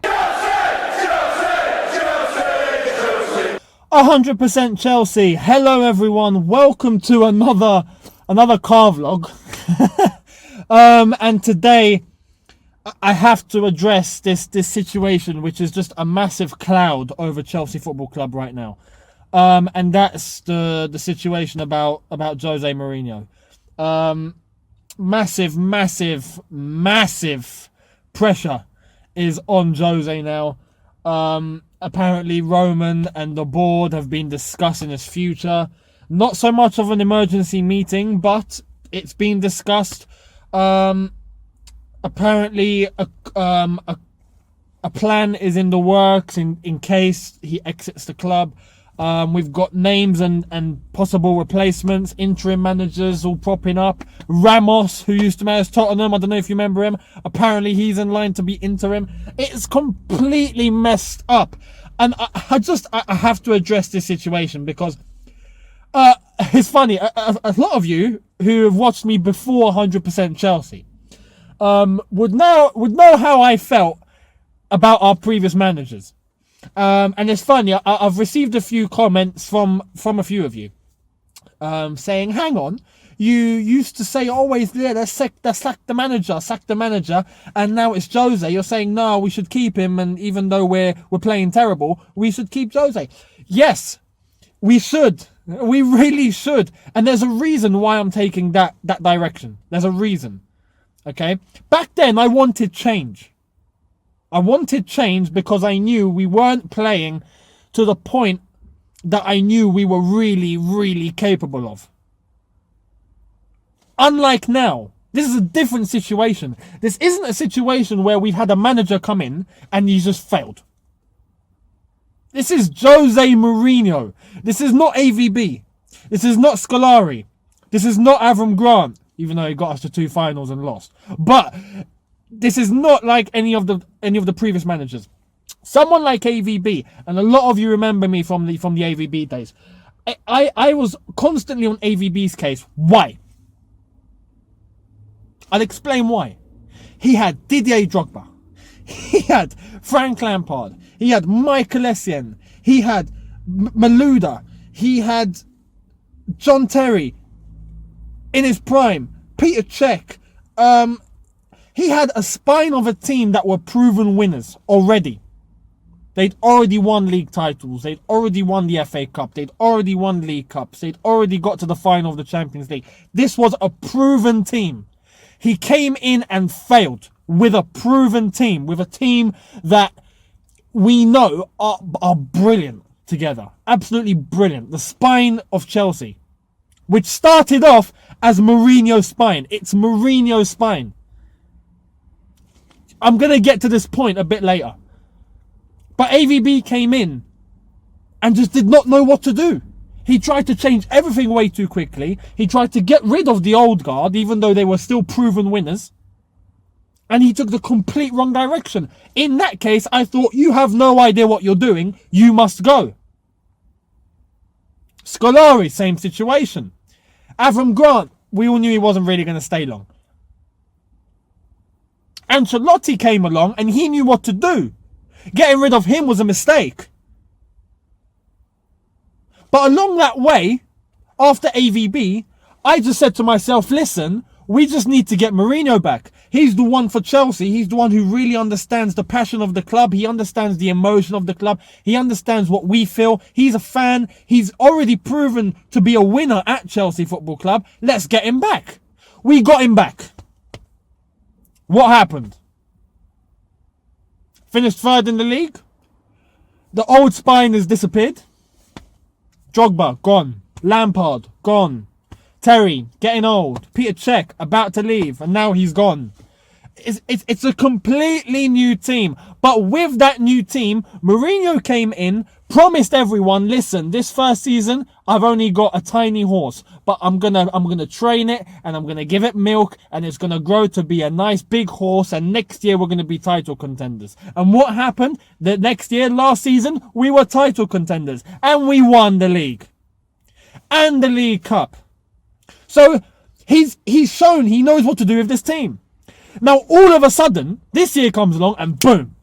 "100% Chelsea." Hello everyone, welcome to another car vlog. And today I have to address this situation, which is just a massive cloud over Chelsea Football Club right now. And that's the situation about Jose Mourinho. Massive pressure is on Jose now. Apparently Roman and the board have been discussing his future. Not so much of an emergency meeting, but it's been discussed. Apparently a plan is in the works in case he exits the club. We've got names and possible replacements, interim managers all popping up. Ramos, who used to manage Tottenham, I don't know if you remember him. Apparently he's in line to be interim. It's completely messed up. And I have to address this situation because it's funny. A lot of you who have watched me before 100% Chelsea would know how I felt about our previous managers. And it's funny, I've received a few comments from a few of you saying, hang on, you used to say always, yeah, sack the manager, and now it's Jose. You're saying, no, we should keep him, and even though we're playing terrible, we should keep Jose. Yes, we should. We really should. And there's a reason why I'm taking that direction. There's a reason. Okay? Back then, I wanted change. I wanted change because I knew we weren't playing to the point that I knew we were really capable of. Unlike now, this is a different situation. This isn't a situation where we've had a manager come in and he's just failed. This is Jose Mourinho. This is not AVB. This is not Scolari. This is not Avram Grant, even though he got us to 2 finals and lost. But this is not like any of the previous managers. Someone like AVB, and a lot of you remember me from the AVB days. I was constantly on AVB's case. Why? I'll explain why. He had Didier Drogba. He had Frank Lampard. He had Michael Essien. He had Malouda. He had John Terry in his prime. Peter Cech. He had a spine of a team that were proven winners already. They'd already won league titles. They'd already won the FA Cup. They'd already won League Cups. They'd already got to the final of the Champions League. This was a proven team. He came in and failed with a proven team, with a team that we know are brilliant together. Absolutely brilliant. The spine of Chelsea, which started off as Mourinho's spine. It's Mourinho's spine. I'm going to get to this point a bit later. But AVB came in and just did not know what to do. He tried to change everything way too quickly. He tried to get rid of the old guard, even though they were still proven winners. And he took the complete wrong direction. In that case, I thought, you have no idea what you're doing. You must go. Scolari, same situation. Avram Grant, we all knew he wasn't really going to stay long. Ancelotti came along and he knew what to do. Getting rid of him was a mistake. But along that way, after AVB, I just said to myself, listen, we just need to get Mourinho back. He's the one for Chelsea. He's the one who really understands the passion of the club. He understands the emotion of the club. He understands what we feel. He's a fan. He's already proven to be a winner at Chelsea Football Club. Let's get him back. We got him back. What happened? Finished third in the league. The old spine has disappeared. Drogba, gone. Lampard, gone. Terry, getting old. Peter Cech, about to leave. And now he's gone. It's a completely new team. But with that new team, Mourinho came in, promised everyone, listen, this first season, I've only got a tiny horse, but I'm gonna train it and I'm gonna give it milk and it's gonna grow to be a nice big horse, and next year we're gonna be title contenders. And what happened? The next year, last season, we were title contenders and we won the league and the League Cup. So he's shown he knows what to do with this team. Now all of a sudden, this year comes along and boom,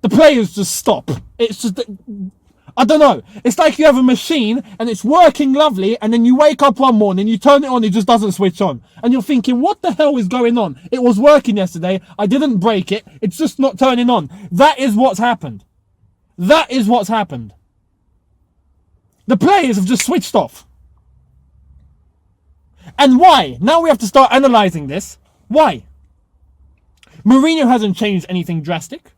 The players just stop. It's just, I don't know. It's like you have a machine and it's working lovely, and then you wake up one morning, you turn it on, it just doesn't switch on. And you're thinking, what the hell is going on? It was working yesterday. I didn't break it. It's just not turning on. That is what's happened. That is what's happened. The players have just switched off. And why? Now we have to start analysing this. Why? Mourinho hasn't changed anything drastic.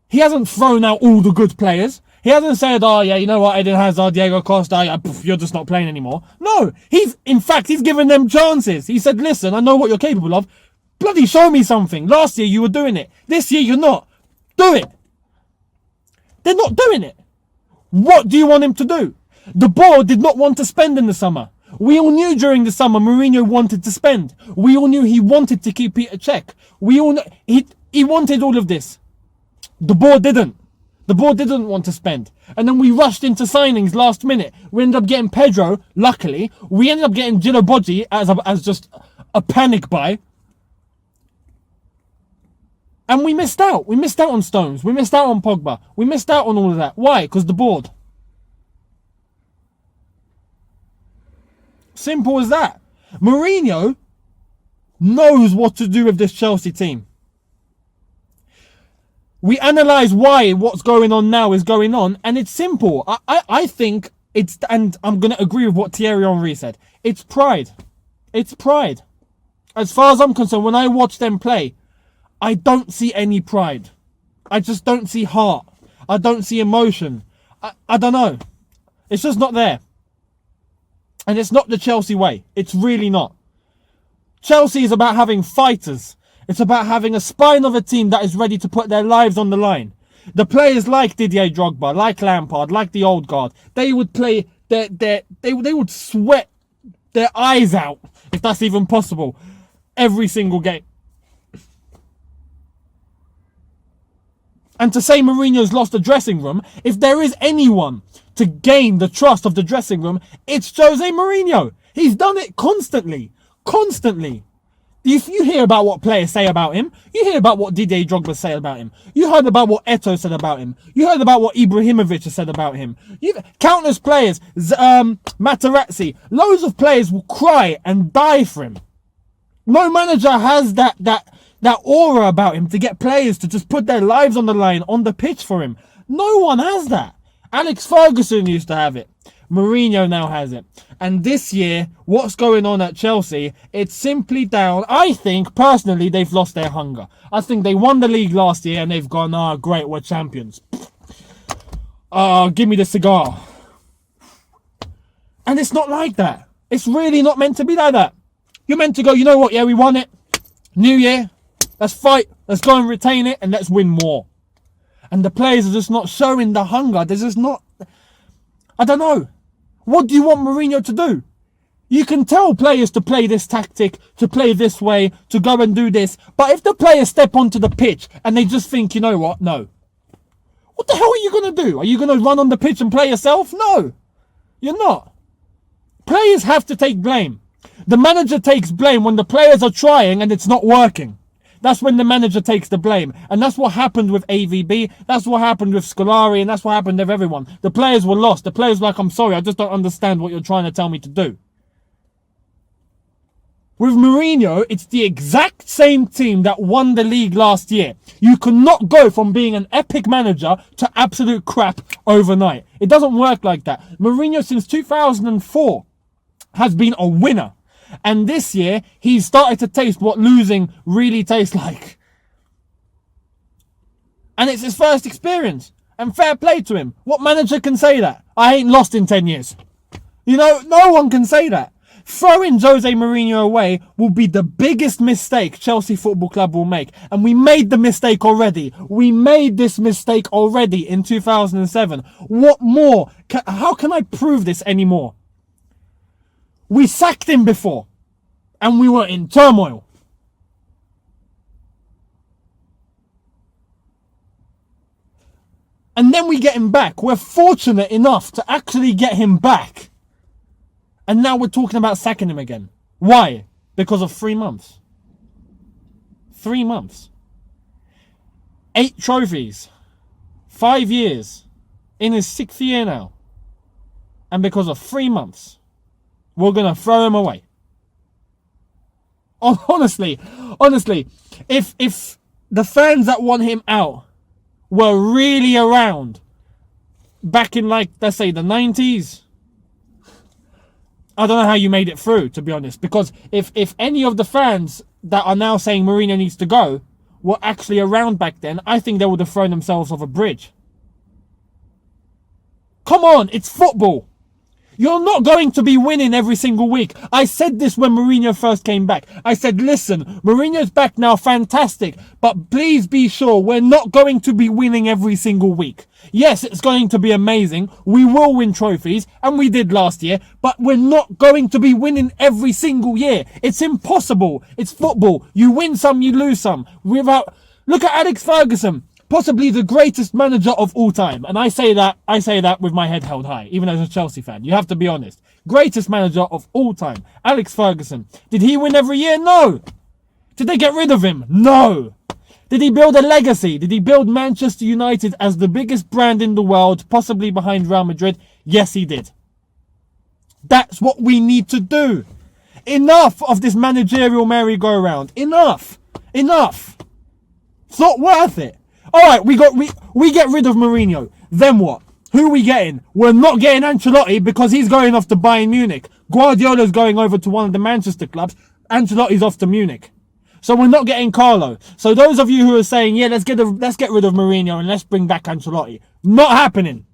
He hasn't thrown out all the good players. He hasn't said, oh yeah, you know what, Eden Hazard, Diego Costa, you're just not playing anymore. No, he's given them chances. He said, listen, I know what you're capable of. Bloody show me something. Last year you were doing it. This year you're not. Do it. They're not doing it. What do you want him to do? The board did not want to spend in the summer. We all knew during the summer Mourinho wanted to spend. We all knew he wanted to keep Peter Cech. We all know he wanted all of this. The board didn't. The board didn't want to spend. And then we rushed into signings last minute. We ended up getting Pedro, luckily. We ended up getting Gino Boggi as just a panic buy. And we missed out. We missed out on Stones. We missed out on Pogba. We missed out on all of that. Why? Because the board. Simple as that. Mourinho knows what to do with this Chelsea team. We analyse why what's going on now is going on, and it's simple. I think it's, and I'm going to agree with what Thierry Henry said, it's pride. It's pride. As far as I'm concerned, when I watch them play, I don't see any pride. I just don't see heart. I don't see emotion. I don't know. It's just not there. And it's not the Chelsea way. It's really not. Chelsea is about having fighters. It's about having a spine of a team that is ready to put their lives on the line. The players like Didier Drogba, like Lampard, like the old guard, they would play they would sweat their eyes out, if that's even possible, every single game. And to say Mourinho's lost the dressing room, if there is anyone to gain the trust of the dressing room, it's Jose Mourinho. He's done it constantly. Constantly. If you hear about what players say about him, you hear about what Didier Drogba say about him. You heard about what Eto'o said about him. You heard about what Ibrahimovic has said about him. Countless players, Materazzi, loads of players will cry and die for him. No manager has that aura about him to get players to just put their lives on the line on the pitch for him. No one has that. Alex Ferguson used to have it. Mourinho now has it. And this year, what's going on at Chelsea, it's simply down. I think, personally, they've lost their hunger. I think they won the league last year and they've gone, great, we're champions. Give me the cigar. And it's not like that. It's really not meant to be like that. You're meant to go, you know what, yeah, we won it. New year, let's fight, let's go and retain it, and let's win more. And the players are just not showing the hunger. They're just not, I don't know. What do you want Mourinho to do? You can tell players to play this tactic, to play this way, to go and do this. But if the players step onto the pitch and they just think, you know what, no. What the hell are you going to do? Are you going to run on the pitch and play yourself? No, you're not. Players have to take blame. The manager takes blame when the players are trying and it's not working. That's when the manager takes the blame. And that's what happened with AVB. That's what happened with Scolari. And that's what happened with everyone. The players were lost. The players were like, I'm sorry, I just don't understand what you're trying to tell me to do. With Mourinho, it's the exact same team that won the league last year. You cannot go from being an epic manager to absolute crap overnight. It doesn't work like that. Mourinho, since 2004, has been a winner. And this year, he's started to taste what losing really tastes like. And it's his first experience. And fair play to him. What manager can say that? I ain't lost in 10 years. You know, no one can say that. Throwing Jose Mourinho away will be the biggest mistake Chelsea Football Club will make. And we made the mistake already. We made this mistake already in 2007. What more? How can I prove this anymore? We sacked him before, and we were in turmoil. And then we get him back. We're fortunate enough to actually get him back. And now we're talking about sacking him again. Why? Because of 3 months. 3 months. 8 trophies. 5 years. In his 6th year now. And because of 3 months, we're going to throw him away. Honestly, if the fans that want him out were really around back in, like, let's say the 90s, I don't know how you made it through, to be honest. Because if any of the fans that are now saying Mourinho needs to go were actually around back then, I think they would have thrown themselves off a bridge. Come on, it's football. You're not going to be winning every single week. I said this when Mourinho first came back. I said, listen, Mourinho's back now, fantastic. But please be sure we're not going to be winning every single week. Yes, it's going to be amazing. We will win trophies, and we did last year. But we're not going to be winning every single year. It's impossible. It's football. You win some, you lose some. Look at Alex Ferguson. Possibly the greatest manager of all time. And I say that with my head held high, even as a Chelsea fan. You have to be honest. Greatest manager of all time. Alex Ferguson. Did he win every year? No. Did they get rid of him? No. Did he build a legacy? Did he build Manchester United as the biggest brand in the world, possibly behind Real Madrid? Yes, he did. That's what we need to do. Enough of this managerial merry-go-round. Enough. It's not worth it. Alright, we get rid of Mourinho. Then what? Who are we getting? We're not getting Ancelotti because he's going off to Bayern Munich. Guardiola's going over to one of the Manchester clubs. Ancelotti's off to Munich. So we're not getting Carlo. So those of you who are saying, yeah, let's get rid of Mourinho and let's bring back Ancelotti. Not happening.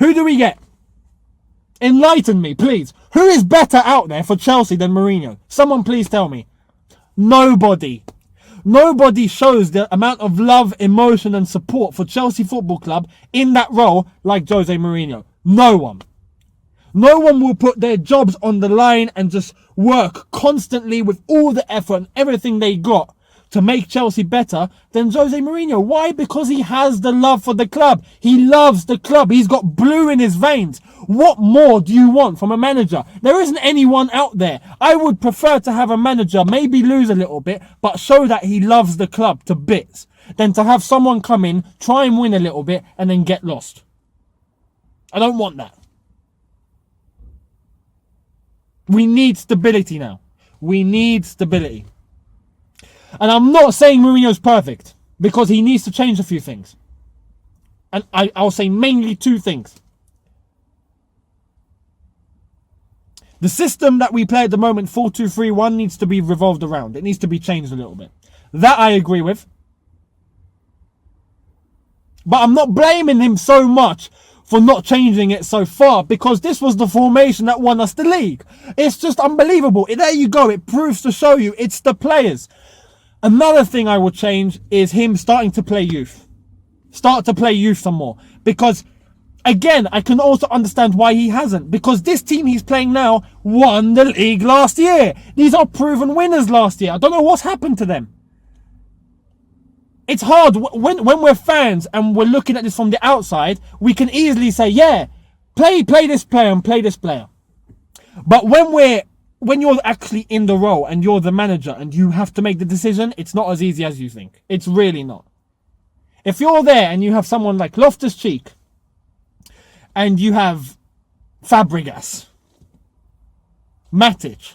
Who do we get? Enlighten me, please. Who is better out there for Chelsea than Mourinho? Someone please tell me. Nobody. Nobody shows the amount of love, emotion and support for Chelsea Football Club in that role like Jose Mourinho. No one. No one will put their jobs on the line and just work constantly with all the effort and everything they got to make Chelsea better than Jose Mourinho. Why? Because he has the love for the club. He loves the club. He's got blue in his veins. What more do you want from a manager? There isn't anyone out there. I would prefer to have a manager maybe lose a little bit, but show that he loves the club to bits, than to have someone come in, try and win a little bit, and then get lost. I don't want that. We need stability now. We need stability. And I'm not saying Mourinho's perfect, because he needs to change a few things. And I'll say mainly 2 things. The system that we play at the moment, 4-2-3-1, needs to be revolved around. It needs to be changed a little bit. That I agree with. But I'm not blaming him so much for not changing it so far, because this was the formation that won us the league. It's just unbelievable. There you go. It proves to show you it's the players. Another thing I would change is him starting to play youth. Start to play youth some more. Because, again, I can also understand why he hasn't. Because this team he's playing now won the league last year. These are proven winners last year. I don't know what's happened to them. It's hard. When we're fans and we're looking at this from the outside, we can easily say, yeah, play this player and play this player. But when you're actually in the role and you're the manager and you have to make the decision, it's not as easy as you think. It's really not. If you're there and you have someone like Loftus-Cheek and you have Fabregas, Matic,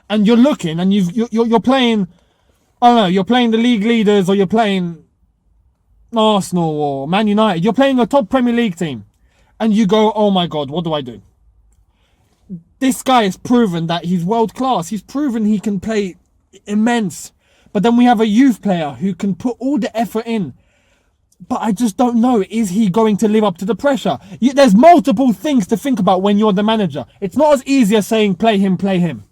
and you're looking and you're playing, I don't know, you're playing the league leaders or you're playing Arsenal or Man United, you're playing a top Premier League team and you go, oh my God, what do I do? This guy has proven that he's world class. He's proven he can play immense. But then we have a youth player who can put all the effort in. But I just don't know. Is he going to live up to the pressure? There's multiple things to think about when you're the manager. It's not as easy as saying play him, play him.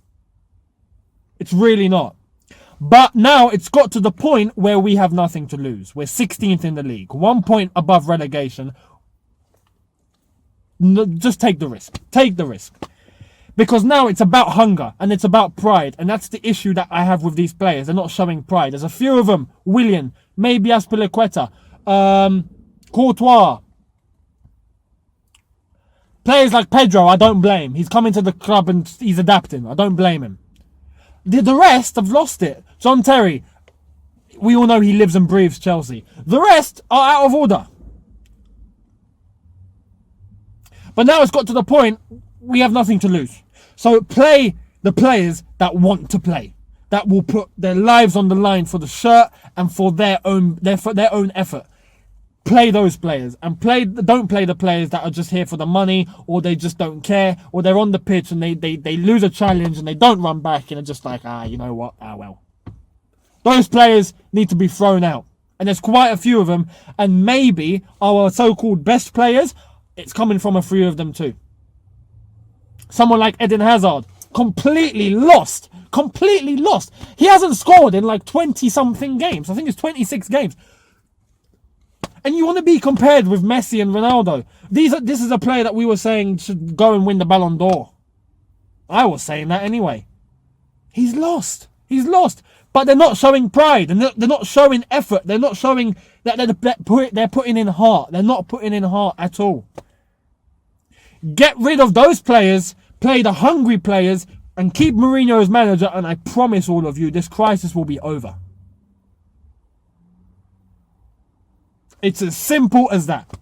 It's really not. But now it's got to the point where we have nothing to lose. We're 16th in the league. 1 point above relegation. Just take the risk. Take the risk. Because now it's about hunger and it's about pride. And that's the issue that I have with these players. They're not showing pride. There's a few of them. Willian, maybe Azpilicueta, Courtois. Players like Pedro, I don't blame. He's coming to the club and he's adapting. I don't blame him. The rest have lost it. John Terry, we all know he lives and breathes Chelsea. The rest are out of order. But now it's got to the point we have nothing to lose. So play the players that want to play, that will put their lives on the line for the shirt and for their own effort. Play those players, and don't play the players that are just here for the money, or they just don't care, or they're on the pitch and they lose a challenge and they don't run back and are just like, you know what, well. Those players need to be thrown out. And there's quite a few of them, and maybe our so-called best players, it's coming from a few of them too. Someone like Eden Hazard, completely lost. He hasn't scored in like 20-something games. I think it's 26 games. And you want to be compared with Messi and Ronaldo. This is a player that we were saying should go and win the Ballon d'Or. I was saying that anyway. He's lost. But they're not showing pride. And they're not showing effort. They're not showing that they're putting in heart. They're not putting in heart at all. Get rid of those players. Play the hungry players. And keep Mourinho as manager. And I promise all of you, this crisis will be over. It's as simple as that.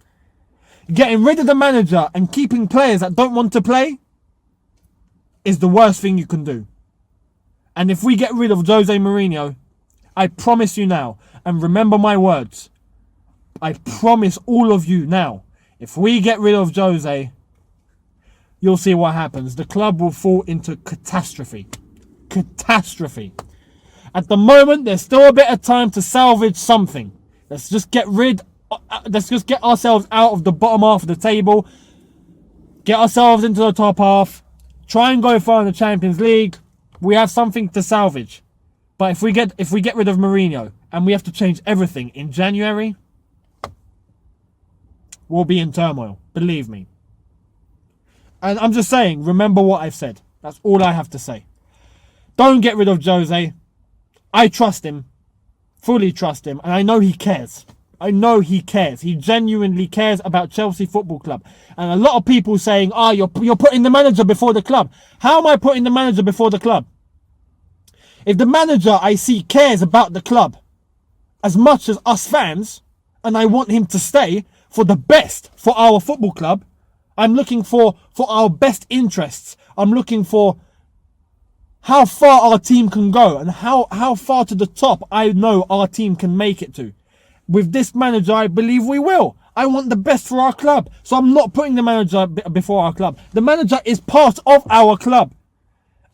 Getting rid of the manager and keeping players that don't want to play is the worst thing you can do. And if we get rid of Jose Mourinho, I promise you now, and remember my words, I promise all of you now, if we get rid of Jose, you'll see what happens. The club will fall into catastrophe. Catastrophe. At the moment, there's still a bit of time to salvage something. Let's just get ourselves out of the bottom half of the table. Get ourselves into the top half. Try and go far in the Champions League. We have something to salvage. But if we get rid of Mourinho and we have to change everything in January, we'll be in turmoil. Believe me. And I'm just saying, remember what I've said. That's all I have to say. Don't get rid of Jose. I trust him. Fully trust him. And I know he cares. He genuinely cares about Chelsea Football Club. And a lot of people saying, you're putting the manager before the club. How am I putting the manager before the club? If the manager I see cares about the club as much as us fans, and I want him to stay for the best for our football club, I'm looking for our best interests. I'm looking for how far our team can go and how far to the top I know our team can make it to. With this manager, I believe we will. I want the best for our club. So I'm not putting the manager before our club. The manager is part of our club.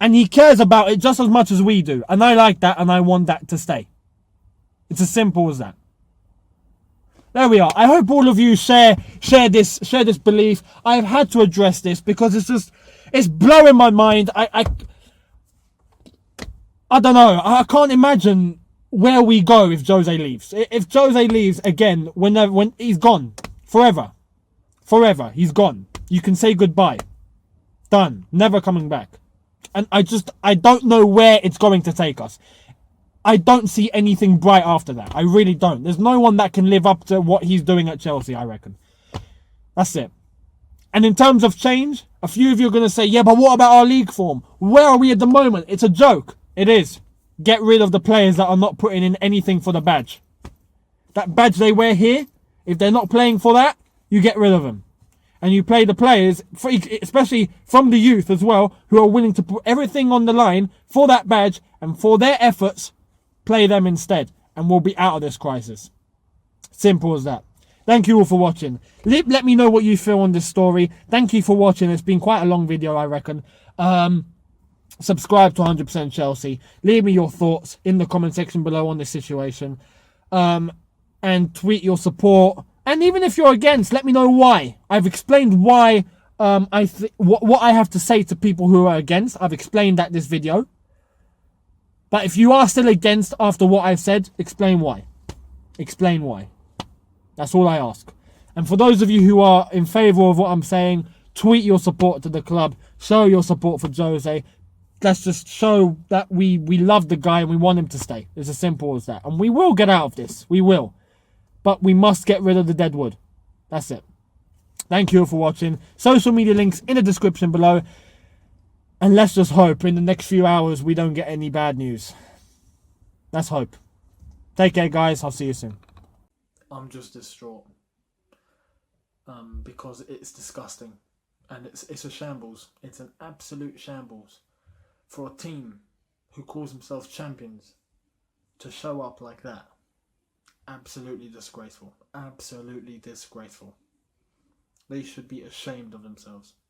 And he cares about it just as much as we do. And I like that, and I want that to stay. It's as simple as that. There we are. I hope all of you share this belief. I've had to address this because it's blowing my mind. I don't know. I can't imagine where we go if Jose leaves. If Jose leaves again, when he's gone forever, he's gone. You can say goodbye. Done. Never coming back. And I don't know where it's going to take us. I don't see anything bright after that. I really don't. There's no one that can live up to what he's doing at Chelsea, I reckon. That's it. And in terms of change, a few of you are going to say, yeah, but what about our league form? Where are we at the moment? It's a joke. It is. Get rid of the players that are not putting in anything for the badge. That badge they wear here, if they're not playing for that, you get rid of them. And you play the players, especially from the youth as well, who are willing to put everything on the line for that badge and for their efforts, play them instead. And we'll be out of this crisis. Simple as that. Thank you all for watching. Let me know what you feel on this story. Thank you for watching. It's been quite a long video, I reckon. Subscribe to 100% Chelsea. Leave me your thoughts in the comment section below on this situation. And tweet your support. And even if you're against, let me know why. I've explained why. What I have to say to people who are against. I've explained that this video. But if you are still against after what I've said, explain why. Explain why. That's all I ask. And for those of you who are in favour of what I'm saying, tweet your support to the club. Show your support for Jose. Let's just show that we love the guy and we want him to stay. It's as simple as that. And we will get out of this. We will. But we must get rid of the dead wood. That's it. Thank you all for watching. Social media links in the description below. And let's just hope in the next few hours we don't get any bad news. Let's hope. Take care, guys. I'll see you soon. I'm just distraught. Because it's disgusting. And it's a shambles. It's an absolute shambles. For a team who calls themselves champions to show up like that. Absolutely disgraceful. Absolutely disgraceful. They should be ashamed of themselves.